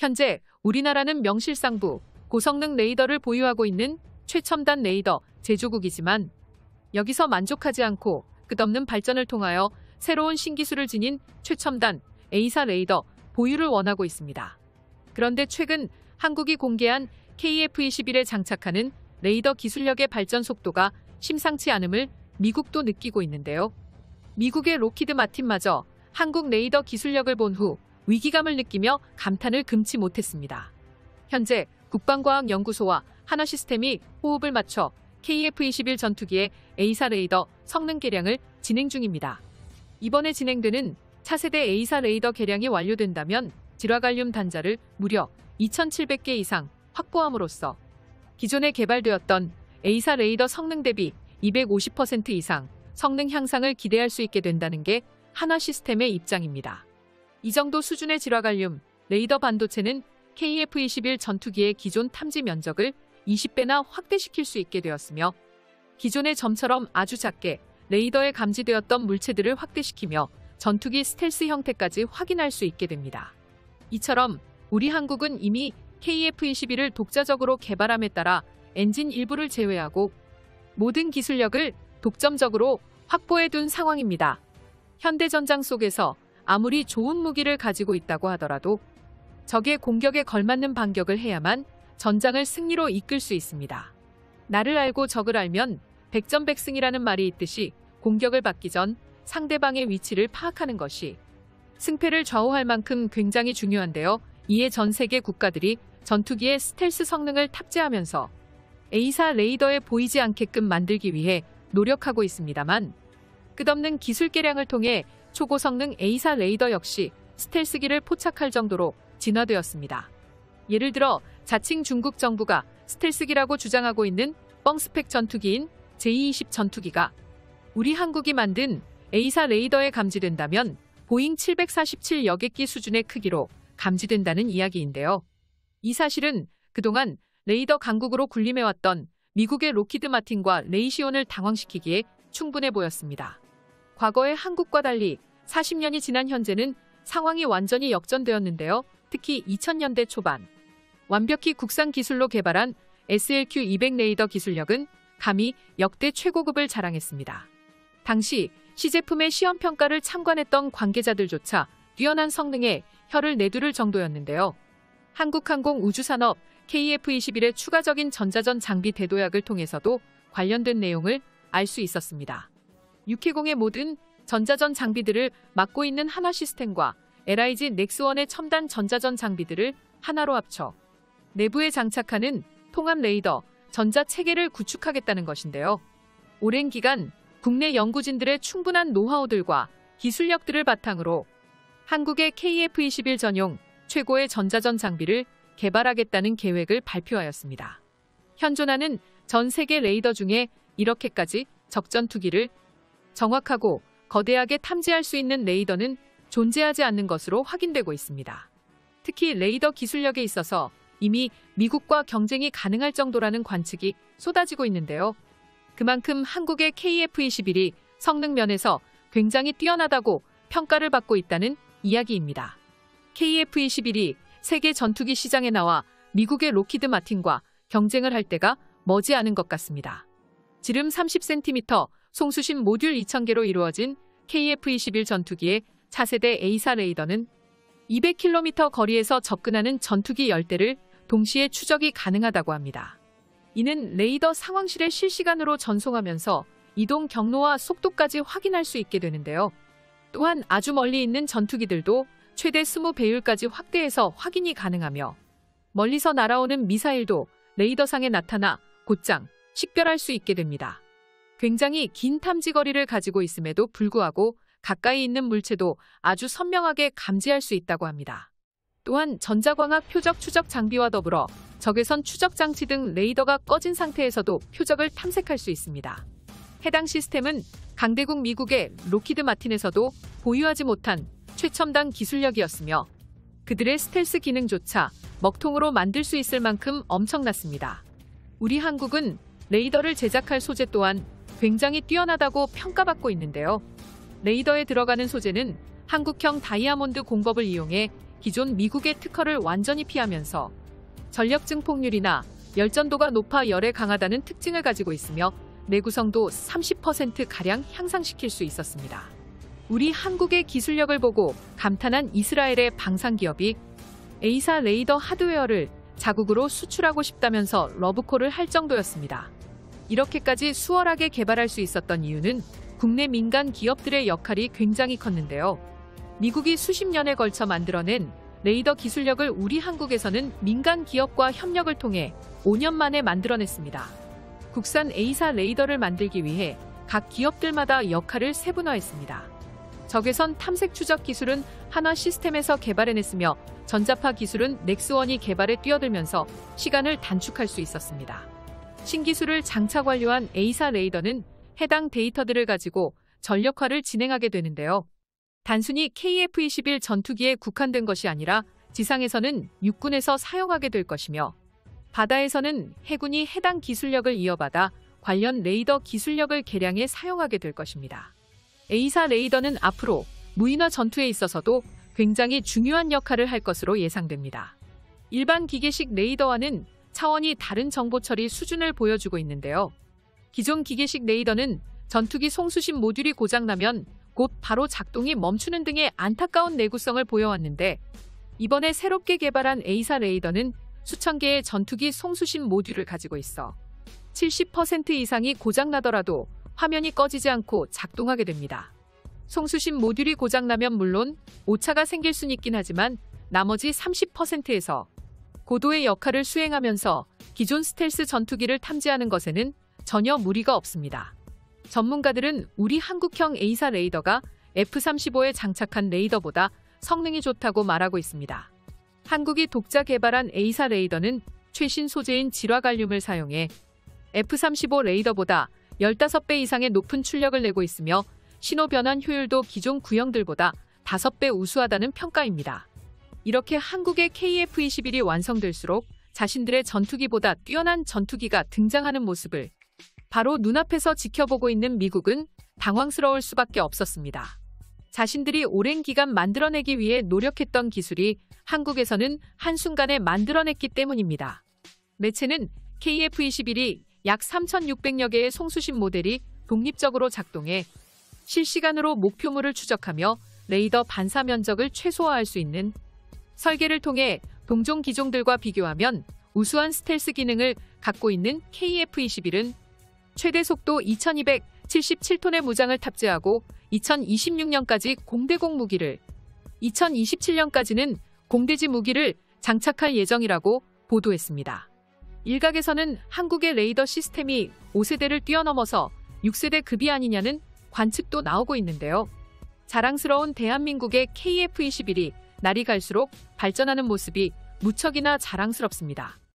현재 우리나라는 명실상부 고성능 레이더를 보유하고 있는 최첨단 레이더 제조국이지만 여기서 만족하지 않고 끝없는 발전을 통하여 새로운 신기술을 지닌 최첨단 A사 레이더 보유를 원하고 있습니다. 그런데 최근 한국이 공개한 KF-21에 장착하는 레이더 기술력의 발전 속도가 심상치 않음을 미국도 느끼고 있는데요. 미국의 로키드 마틴마저 한국 레이더 기술력을 본 후 위기감을 느끼며 감탄을 금치 못했습니다. 현재 국방과학연구소와 한화시스템이 호흡을 맞춰 KF-21 전투기의 A사 레이더 성능 개량을 진행 중입니다. 이번에 진행되는 차세대 A사 레이더 개량이 완료된다면 질화갈륨 단자를 무려 2,700개 이상 확보함으로써 기존에 개발되었던 A사 레이더 성능 대비 250% 이상 성능 향상을 기대할 수 있게 된다는 게 한화시스템의 입장입니다. 이 정도 수준의 질화갈륨 레이더 반도체는 KF-21 전투기의 기존 탐지 면적을 20배나 확대시킬 수 있게 되었으며 기존의 점처럼 아주 작게 레이더에 감지되었던 물체들을 확대시키며 전투기 스텔스 형태까지 확인할 수 있게 됩니다. 이처럼 우리 한국은 이미 KF-21을 독자적으로 개발함에 따라 엔진 일부를 제외하고 모든 기술력을 독점적으로 확보해둔 상황입니다. 현대전장 속에서 아무리 좋은 무기를 가지고 있다고 하더라도 적의 공격에 걸맞는 반격을 해야만 전장을 승리로 이끌 수 있습니다. 나를 알고 적을 알면 백전백승이라는 말이 있듯이 공격을 받기 전 상대방의 위치를 파악하는 것이 승패를 좌우할 만큼 굉장히 중요한데요. 이에 전 세계 국가들이 전투기의 스텔스 성능을 탑재하면서 A사 레이더에 보이지 않게끔 만들기 위해 노력하고 있습니다만 끝없는 기술 개량을 통해 초고성능 A사 레이더 역시 스텔스기를 포착할 정도로 진화되었습니다. 예를 들어 자칭 중국 정부가 스텔스기라고 주장하고 있는 뻥스펙 전투기인 J-20 전투기가 우리 한국이 만든 A사 레이더에 감지된다면 보잉 747 여객기 수준의 크기로 감지된다는 이야기인데요. 이 사실은 그동안 레이더 강국으로 군림해왔던 미국의 로키드 마틴과 레이시온을 당황시키기에 충분해 보였습니다. 과거의 한국과 달리 40년이 지난 현재는 상황이 완전히 역전되었는데요. 특히 2000년대 초반 완벽히 국산 기술로 개발한 SLQ-200 레이더 기술력은 감히 역대 최고급을 자랑했습니다. 당시 시제품의 시험평가를 참관했던 관계자들조차 뛰어난 성능에 혀를 내두를 정도였는데요. 한국항공우주산업 KF-21의 추가적인 전자전 장비 대도약을 통해서도 관련된 내용을 알 수 있었습니다. 육해공의 모든 전자전 장비들을 맡고 있는 한화시스템과 LIG 넥스원의 첨단 전자전 장비들을 하나로 합쳐 내부에 장착하는 통합 레이더 전자체계를 구축하겠다는 것인데요. 오랜 기간 국내 연구진들의 충분한 노하우들과 기술력들을 바탕으로 한국의 KF-21 전용 최고의 전자전 장비를 개발하겠다는 계획을 발표하였습니다. 현존하는 전 세계 레이더 중에 이렇게까지 적전투기를 정확하고 거대하게 탐지할 수 있는 레이더는 존재하지 않는 것으로 확인되고 있습니다. 특히 레이더 기술력에 있어서 이미 미국과 경쟁이 가능할 정도라는 관측이 쏟아지고 있는데요. 그만큼 한국의 KF-21이 성능 면에서 굉장히 뛰어나다고 평가를 받고 있다는 이야기입니다. KF-21이 세계 전투기 시장에 나와 미국의 로키드 마틴과 경쟁을 할 때가 머지않은 것 같습니다. 지름 30cm, 송수신 모듈 2000개로 이루어진 KF-21 전투기의 차세대 A사 레이더는 200km 거리에서 접근하는 전투기 10대를 동시에 추적이 가능하다고 합니다. 이는 레이더 상황실에 실시간으로 전송하면서 이동 경로와 속도까지 확인할 수 있게 되는데요. 또한 아주 멀리 있는 전투기들도 최대 20배율까지 확대해서 확인이 가능하며 멀리서 날아오는 미사일도 레이더상에 나타나 곧장 식별할 수 있게 됩니다. 굉장히 긴 탐지 거리를 가지고 있음에도 불구하고 가까이 있는 물체도 아주 선명하게 감지할 수 있다고 합니다. 또한 전자광학 표적 추적 장비와 더불어 적외선 추적 장치 등 레이더가 꺼진 상태에서도 표적을 탐색할 수 있습니다. 해당 시스템은 강대국 미국의 로키드 마틴에서도 보유하지 못한 최첨단 기술력이었으며 그들의 스텔스 기능조차 먹통으로 만들 수 있을 만큼 엄청났습니다. 우리 한국은 레이더를 제작할 소재 또한 굉장히 뛰어나다고 평가받고 있는데요. 레이더에 들어가는 소재는 한국형 다이아몬드 공법을 이용해 기존 미국의 특허를 완전히 피하면서 전력 증폭률이나 열전도가 높아 열에 강하다는 특징을 가지고 있으며 내구성도 30%가량 향상시킬 수 있었습니다. 우리 한국의 기술력을 보고 감탄한 이스라엘의 방산기업이 A사 레이더 하드웨어를 자국으로 수출하고 싶다면서 러브콜을 할 정도였습니다. 이렇게까지 수월하게 개발할 수 있었던 이유는 국내 민간 기업들의 역할이 굉장히 컸는데요. 미국이 수십 년에 걸쳐 만들어낸 레이더 기술력을 우리 한국에서는 민간 기업과 협력을 통해 5년 만에 만들어냈습니다. 국산 A사 레이더를 만들기 위해 각 기업들마다 역할을 세분화했습니다. 적외선 탐색 추적 기술은 한화 시스템에서 개발해냈으며 전자파 기술은 넥스원이 개발에 뛰어들면서 시간을 단축할 수 있었습니다. 신기술을 장착 완료한 A사 레이더는 해당 데이터들을 가지고 전력화를 진행하게 되는데요. 단순히 KF-21 전투기에 국한된 것이 아니라 지상에서는 육군에서 사용하게 될 것이며 바다에서는 해군이 해당 기술력을 이어받아 관련 레이더 기술력을 개량해 사용하게 될 것입니다. A사 레이더는 앞으로 무인화 전투에 있어서도 굉장히 중요한 역할을 할 것으로 예상됩니다. 일반 기계식 레이더와는 차원이 다른 정보 처리 수준을 보여주고 있는데요. 기존 기계식 레이더는 전투기 송수신 모듈이 고장나면 곧 바로 작동이 멈추는 등의 안타까운 내구성을 보여왔는데 이번에 새롭게 개발한 A사 레이더는 수천 개의 전투기 송수신 모듈을 가지고 있어 70% 이상이 고장나더라도 화면이 꺼지지 않고 작동하게 됩니다. 송수신 모듈이 고장나면 물론 오차가 생길 수는 있긴 하지만 나머지 30%에서 고도의 역할을 수행하면서 기존 스텔스 전투기를 탐지하는 것에는 전혀 무리가 없습니다. 전문가들은 우리 한국형 A사 레이더가 F-35에 장착한 레이더보다 성능이 좋다고 말하고 있습니다. 한국이 독자 개발한 A사 레이더는 최신 소재인 질화갈륨을 사용해 F-35 레이더보다 15배 이상의 높은 출력을 내고 있으며 신호 변환 효율도 기존 구형들보다 5배 우수하다는 평가입니다. 이렇게 한국의 KF-21이 완성될수록 자신들의 전투기보다 뛰어난 전투기가 등장하는 모습을 바로 눈앞에서 지켜보고 있는 미국은 당황스러울 수밖에 없었습니다. 자신들이 오랜 기간 만들어내기 위해 노력했던 기술이 한국에서는 한순간에 만들어냈기 때문입니다. 매체는 KF-21이 약 3,600여 개의 송수신 모델이 독립적으로 작동해 실시간으로 목표물을 추적하며 레이더 반사 면적을 최소화할 수 있는 설계를 통해 동종 기종들과 비교하면 우수한 스텔스 기능을 갖고 있는 KF-21은 최대 속도 2277톤의 무장을 탑재하고 2026년까지 공대공 무기를, 2027년까지는 공대지 무기를 장착할 예정이라고 보도했습니다. 일각에서는 한국의 레이더 시스템이 5세대를 뛰어넘어서 6세대 급이 아니냐는 관측도 나오고 있는데요. 자랑스러운 대한민국의 KF-21이 날이 갈수록 발전하는 모습이 무척이나 자랑스럽습니다.